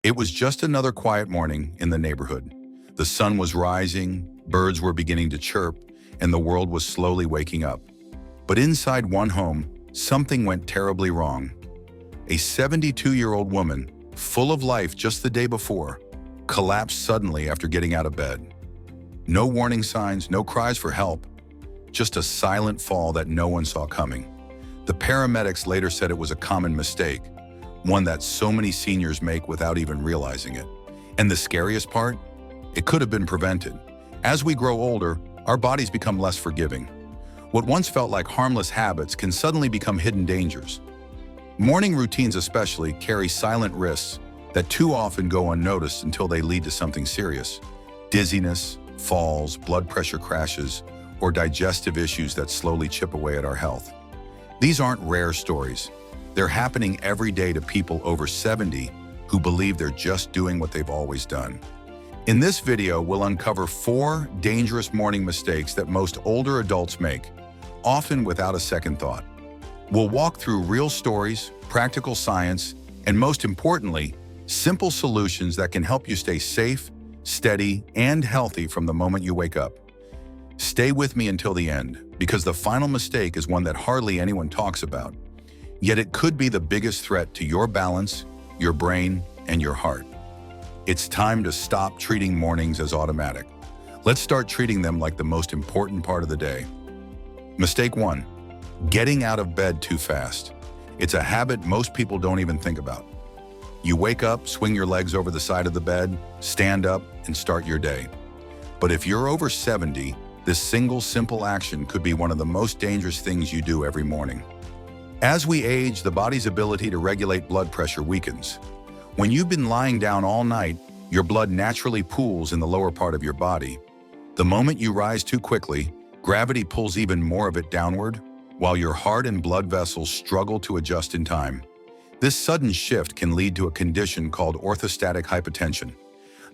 It was just another quiet morning in the neighborhood. The sun was rising, birds were beginning to chirp, and the world was slowly waking up. But inside one home, something went terribly wrong. A 72-year-old woman, full of life just the day before, collapsed suddenly after getting out of bed. No warning signs, no cries for help, just a silent fall that no one saw coming. The paramedics later said it was a common mistake, one that so many seniors make without even realizing it. And the scariest part? It could have been prevented. As we grow older, our bodies become less forgiving. What once felt like harmless habits can suddenly become hidden dangers. Morning routines especially carry silent risks that too often go unnoticed until they lead to something serious. Dizziness, falls, blood pressure crashes, or digestive issues that slowly chip away at our health. These aren't rare stories. They're happening every day to people over 70 who believe they're just doing what they've always done. In this video, we'll uncover 4 dangerous morning mistakes that most older adults make, often without a second thought. We'll walk through real stories, practical science, and most importantly, simple solutions that can help you stay safe, steady, and healthy from the moment you wake up. Stay with me until the end, because the final mistake is one that hardly anyone talks about. Yet it could be the biggest threat to your balance, your brain, and your heart. It's time to stop treating mornings as automatic. Let's start treating them like the most important part of the day. Mistake 1. Getting out of bed too fast. It's a habit most people don't even think about. You wake up, swing your legs over the side of the bed, stand up, and start your day. But if you're over 70, this single simple action could be one of the most dangerous things you do every morning. As we age, the body's ability to regulate blood pressure weakens. When you've been lying down all night, your blood naturally pools in the lower part of your body. The moment you rise too quickly, gravity pulls even more of it downward, while your heart and blood vessels struggle to adjust in time. This sudden shift can lead to a condition called orthostatic hypotension,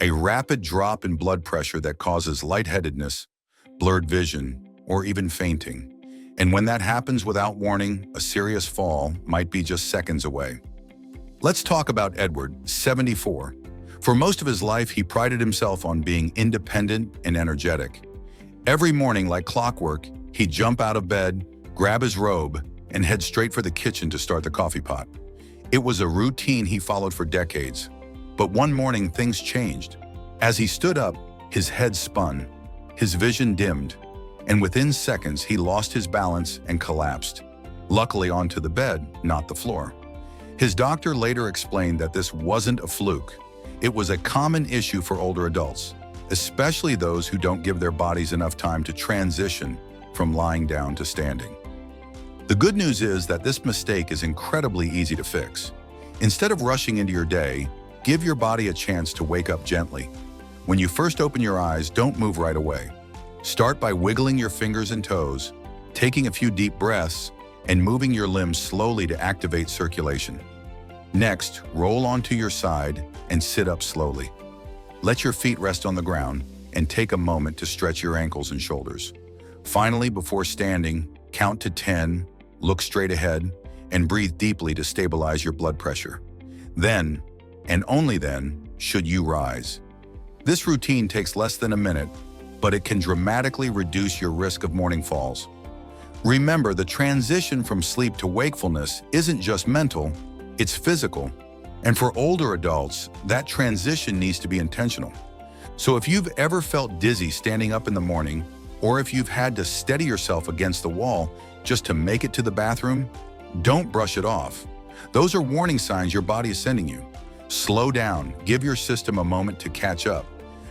a rapid drop in blood pressure that causes lightheadedness, blurred vision, or even fainting. And when that happens without warning, a serious fall might be just seconds away. Let's talk about Edward, 74. For most of his life, he prided himself on being independent and energetic. Every morning, like clockwork, he'd jump out of bed, grab his robe, and head straight for the kitchen to start the coffee pot. It was a routine he followed for decades. But one morning, things changed. As he stood up, his head spun, his vision dimmed, and within seconds, he lost his balance and collapsed, luckily onto the bed, not the floor. His doctor later explained that this wasn't a fluke. It was a common issue for older adults, especially those who don't give their bodies enough time to transition from lying down to standing. The good news is that this mistake is incredibly easy to fix. Instead of rushing into your day, give your body a chance to wake up gently. When you first open your eyes, don't move right away. Start by wiggling your fingers and toes, taking a few deep breaths, and moving your limbs slowly to activate circulation. Next, roll onto your side and sit up slowly. Let your feet rest on the ground and take a moment to stretch your ankles and shoulders. Finally, before standing, count to 10, look straight ahead, and breathe deeply to stabilize your blood pressure. Then, and only then, should you rise. This routine takes less than a minute, but it can dramatically reduce your risk of morning falls. Remember, the transition from sleep to wakefulness isn't just mental, it's physical. And for older adults, that transition needs to be intentional. So if you've ever felt dizzy standing up in the morning, or if you've had to steady yourself against the wall just to make it to the bathroom, don't brush it off. Those are warning signs your body is sending you. Slow down, give your system a moment to catch up,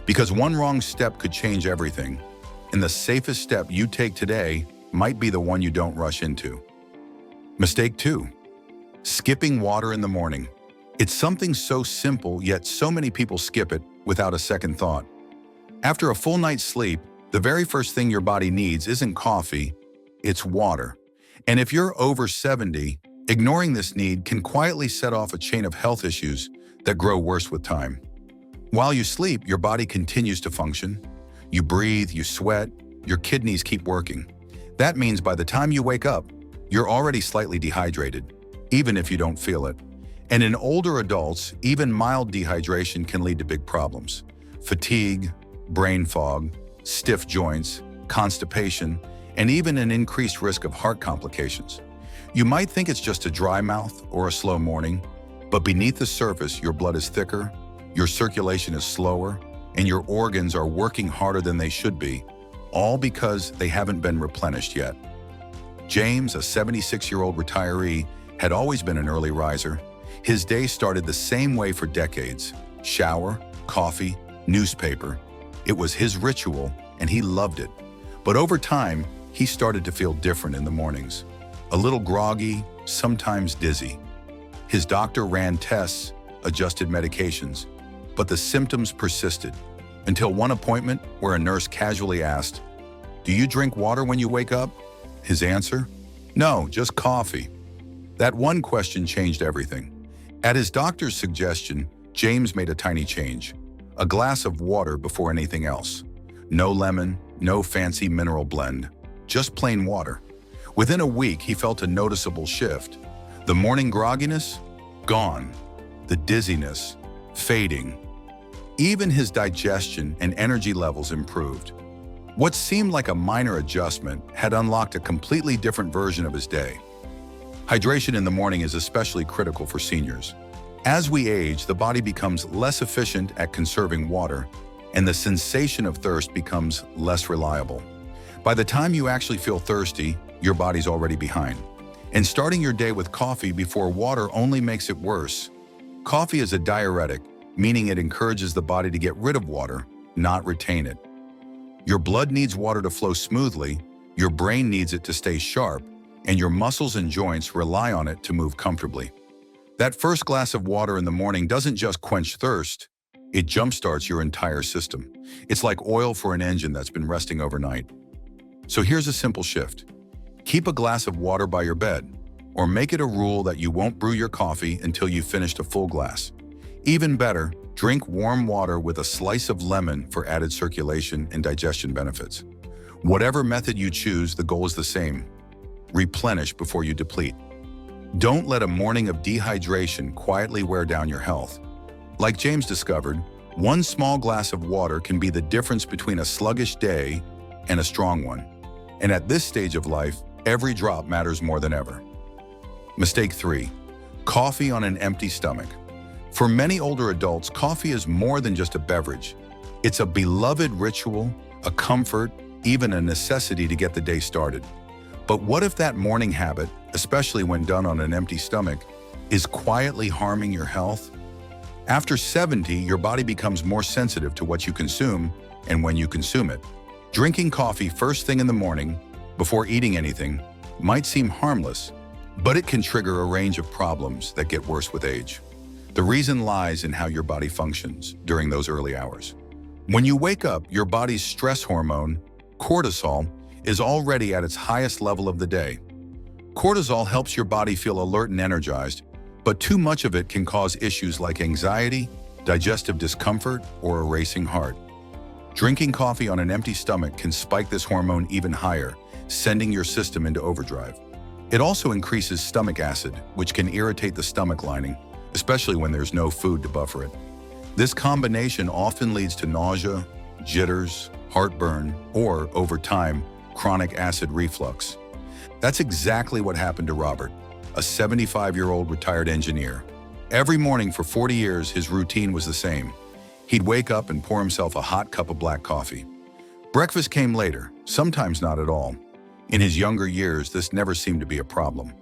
because one wrong step could change everything. And the safest step you take today might be the one you don't rush into. Mistake 2. Skipping water in the morning. It's something so simple, yet so many people skip it without a second thought. After a full night's sleep, the very first thing your body needs isn't coffee, it's water. And if you're over 70, ignoring this need can quietly set off a chain of health issues that grow worse with time. While you sleep, your body continues to function. You breathe, you sweat, your kidneys keep working. That means by the time you wake up, you're already slightly dehydrated, even if you don't feel it. And in older adults, even mild dehydration can lead to big problems. Fatigue, brain fog, stiff joints, constipation, and even an increased risk of heart complications. You might think it's just a dry mouth or a slow morning, but beneath the surface, your blood is thicker, your circulation is slower, and your organs are working harder than they should be, all because they haven't been replenished yet. James, a 76-year-old retiree, had always been an early riser. His day started the same way for decades: shower, coffee, newspaper. It was his ritual, and he loved it. But over time, he started to feel different in the mornings. A little groggy, sometimes dizzy. His doctor ran tests, adjusted medications, but the symptoms persisted, until one appointment where a nurse casually asked, "Do you drink water when you wake up?" His answer? "No, just coffee." That one question changed everything. At his doctor's suggestion, James made a tiny change: a glass of water before anything else. No lemon, no fancy mineral blend, just plain water. Within a week, he felt a noticeable shift. The morning grogginess? Gone. The dizziness? Fading. Even his digestion and energy levels improved. What seemed like a minor adjustment had unlocked a completely different version of his day. Hydration in the morning is especially critical for seniors. As we age, the body becomes less efficient at conserving water, and the sensation of thirst becomes less reliable. By the time you actually feel thirsty, your body's already behind. And starting your day with coffee before water only makes it worse. Coffee is a diuretic, meaning it encourages the body to get rid of water, not retain it. Your blood needs water to flow smoothly, your brain needs it to stay sharp, and your muscles and joints rely on it to move comfortably. That first glass of water in the morning doesn't just quench thirst, it jumpstarts your entire system. It's like oil for an engine that's been resting overnight. So here's a simple shift. Keep a glass of water by your bed, or make it a rule that you won't brew your coffee until you've finished a full glass. Even better, drink warm water with a slice of lemon for added circulation and digestion benefits. Whatever method you choose, the goal is the same: replenish before you deplete. Don't let a morning of dehydration quietly wear down your health. Like James discovered, one small glass of water can be the difference between a sluggish day and a strong one. And at this stage of life, every drop matters more than ever. Mistake 3. Coffee on an empty stomach. For many older adults, coffee is more than just a beverage. It's a beloved ritual, a comfort, even a necessity to get the day started. But what if that morning habit, especially when done on an empty stomach, is quietly harming your health? After 70, your body becomes more sensitive to what you consume and when you consume it. Drinking coffee first thing in the morning, before eating anything, might seem harmless, but it can trigger a range of problems that get worse with age. The reason lies in how your body functions during those early hours. When you wake up, your body's stress hormone, cortisol, is already at its highest level of the day. Cortisol helps your body feel alert and energized, but too much of it can cause issues like anxiety, digestive discomfort, or a racing heart. Drinking coffee on an empty stomach can spike this hormone even higher, sending your system into overdrive. It also increases stomach acid, which can irritate the stomach lining, especially when there's no food to buffer it. This combination often leads to nausea, jitters, heartburn, or, over time, chronic acid reflux. That's exactly what happened to Robert, a 75-year-old retired engineer. Every morning for 40 years, his routine was the same. He'd wake up and pour himself a hot cup of black coffee. Breakfast came later, sometimes not at all. In his younger years, this never seemed to be a problem.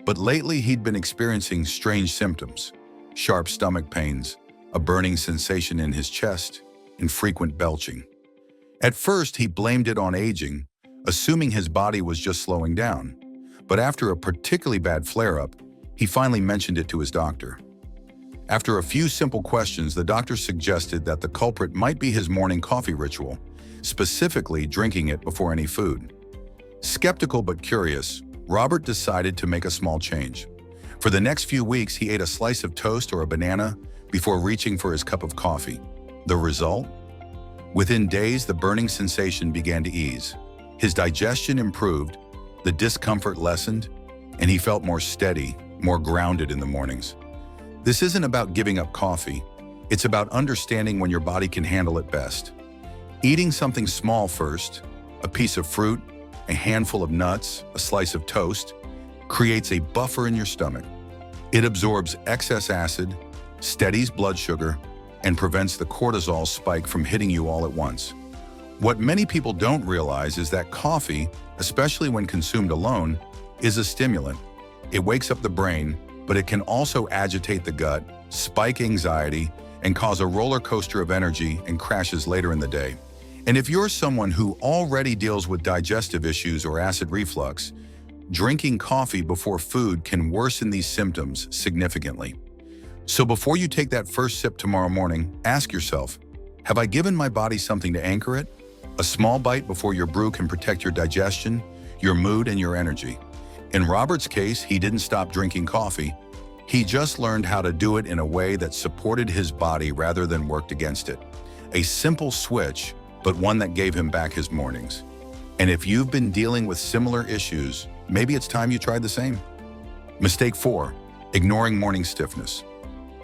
But lately, he'd been experiencing strange symptoms: sharp stomach pains, a burning sensation in his chest, and frequent belching. At first, he blamed it on aging, assuming his body was just slowing down. But after a particularly bad flare-up, he finally mentioned it to his doctor. After a few simple questions, the doctor suggested that the culprit might be his morning coffee ritual, specifically drinking it before any food. Skeptical but curious, Robert decided to make a small change. For the next few weeks, he ate a slice of toast or a banana before reaching for his cup of coffee. The result? Within days, the burning sensation began to ease. His digestion improved, the discomfort lessened, and he felt more steady, more grounded in the mornings. This isn't about giving up coffee. It's about understanding when your body can handle it best. Eating something small first, a piece of fruit, a handful of nuts, a slice of toast, creates a buffer in your stomach. It absorbs excess acid, steadies blood sugar, and prevents the cortisol spike from hitting you all at once. What many people don't realize is that coffee, especially when consumed alone, is a stimulant. It wakes up the brain, but it can also agitate the gut, spike anxiety, and cause a roller coaster of energy and crashes later in the day. And if you're someone who already deals with digestive issues or acid reflux, drinking coffee before food can worsen these symptoms significantly. So before you take that first sip tomorrow morning, ask yourself, have I given my body something to anchor it? A small bite before your brew can protect your digestion, your mood, and your energy. In Robert's case, he didn't stop drinking coffee. He just learned how to do it in a way that supported his body rather than worked against it. A simple switch, but one that gave him back his mornings. And if you've been dealing with similar issues, maybe it's time you tried the same. Mistake 4, ignoring morning stiffness.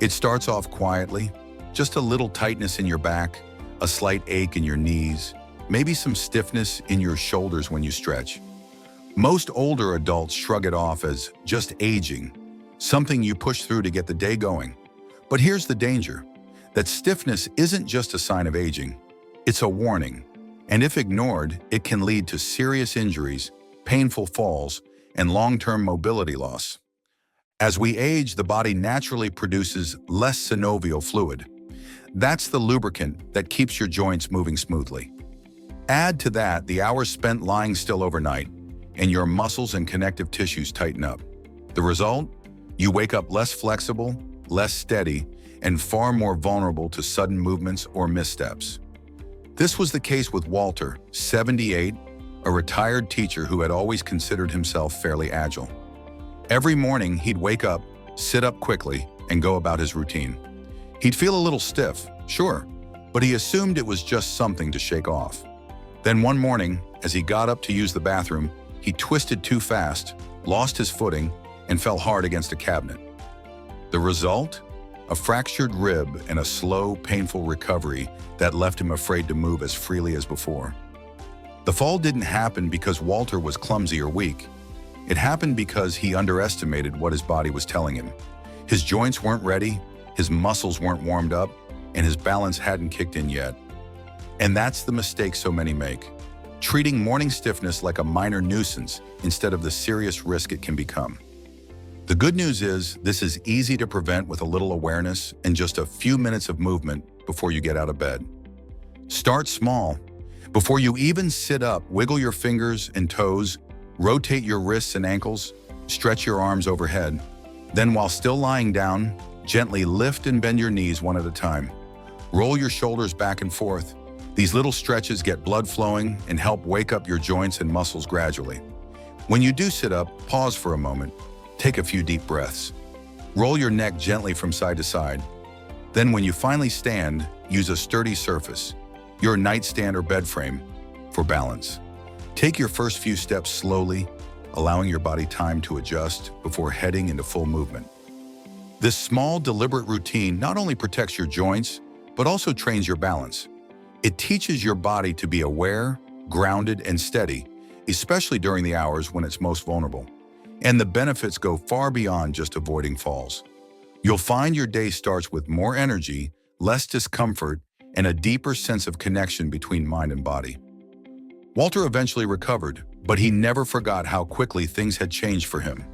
It starts off quietly, just a little tightness in your back, a slight ache in your knees, maybe some stiffness in your shoulders when you stretch. Most older adults shrug it off as just aging, something you push through to get the day going. But here's the danger, that stiffness isn't just a sign of aging, it's a warning. And if ignored, it can lead to serious injuries, painful falls, and long-term mobility loss. As we age, the body naturally produces less synovial fluid. That's the lubricant that keeps your joints moving smoothly. Add to that the hours spent lying still overnight, and your muscles and connective tissues tighten up. The result? You wake up less flexible, less steady, and far more vulnerable to sudden movements or missteps. This was the case with Walter, 78, a retired teacher who had always considered himself fairly agile. Every morning, he'd wake up, sit up quickly, and go about his routine. He'd feel a little stiff, sure, but he assumed it was just something to shake off. Then one morning, as he got up to use the bathroom, he twisted too fast, lost his footing, and fell hard against a cabinet. The result? A fractured rib and a slow, painful recovery that left him afraid to move as freely as before. The fall didn't happen because Walter was clumsy or weak. It happened because he underestimated what his body was telling him. His joints weren't ready, his muscles weren't warmed up, and his balance hadn't kicked in yet. And that's the mistake so many make, treating morning stiffness like a minor nuisance instead of the serious risk it can become. The good news is, this is easy to prevent with a little awareness and just a few minutes of movement before you get out of bed. Start small. Before you even sit up, wiggle your fingers and toes, rotate your wrists and ankles, stretch your arms overhead. Then while still lying down, gently lift and bend your knees one at a time. Roll your shoulders back and forth. These little stretches get blood flowing and help wake up your joints and muscles gradually. When you do sit up, pause for a moment. Take a few deep breaths. Roll your neck gently from side to side. Then when you finally stand, use a sturdy surface, your nightstand or bed frame, for balance. Take your first few steps slowly, allowing your body time to adjust before heading into full movement. This small, deliberate routine not only protects your joints, but also trains your balance. It teaches your body to be aware, grounded, and steady, especially during the hours when it's most vulnerable. And the benefits go far beyond just avoiding falls. You'll find your day starts with more energy, less discomfort, and a deeper sense of connection between mind and body. Walter eventually recovered, but he never forgot how quickly things had changed for him.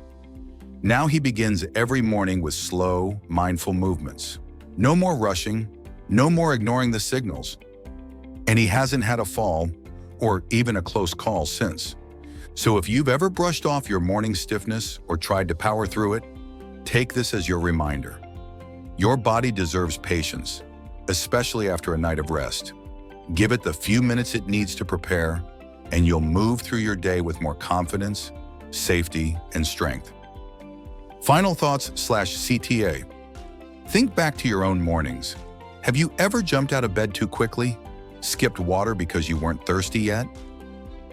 Now he begins every morning with slow, mindful movements. No more rushing, no more ignoring the signals. And he hasn't had a fall or even a close call since. So if you've ever brushed off your morning stiffness or tried to power through it, take this as your reminder. Your body deserves patience, especially after a night of rest. Give it the few minutes it needs to prepare, and you'll move through your day with more confidence, safety, and strength. Final thoughts/CTA. Think back to your own mornings. Have you ever jumped out of bed too quickly? Skipped water because you weren't thirsty yet?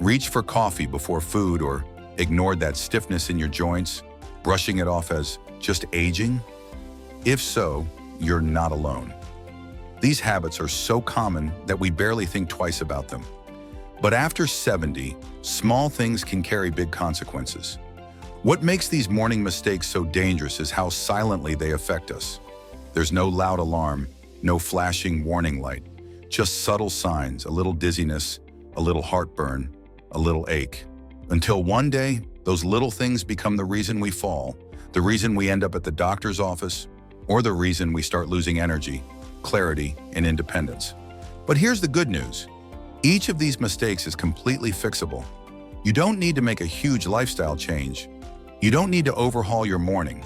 Reached for coffee before food or ignored that stiffness in your joints, brushing it off as just aging? If so, you're not alone. These habits are so common that we barely think twice about them. But after 70, small things can carry big consequences. What makes these morning mistakes so dangerous is how silently they affect us. There's no loud alarm, no flashing warning light, just subtle signs, a little dizziness, a little heartburn, a little ache. Until one day, those little things become the reason we fall, the reason we end up at the doctor's office, or the reason we start losing energy, clarity, and independence. But here's the good news. Each of these mistakes is completely fixable. You don't need to make a huge lifestyle change. You don't need to overhaul your morning.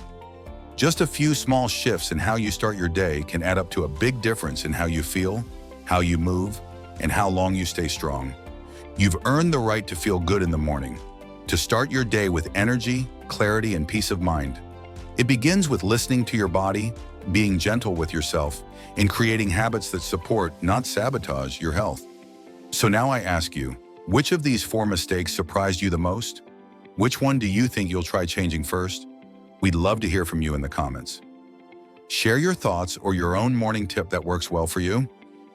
Just a few small shifts in how you start your day can add up to a big difference in how you feel, how you move, and how long you stay strong. You've earned the right to feel good in the morning, to start your day with energy, clarity, and peace of mind. It begins with listening to your body, being gentle with yourself, and creating habits that support, not sabotage, your health. So now I ask you, which of these 4 mistakes surprised you the most? Which one do you think you'll try changing first? We'd love to hear from you in the comments. Share your thoughts or your own morning tip that works well for you.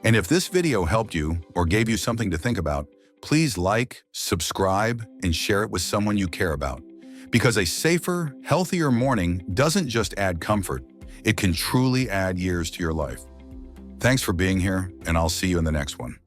And if this video helped you or gave you something to think about, please like, subscribe, and share it with someone you care about. Because a safer, healthier morning doesn't just add comfort, it can truly add years to your life. Thanks for being here, and I'll see you in the next one.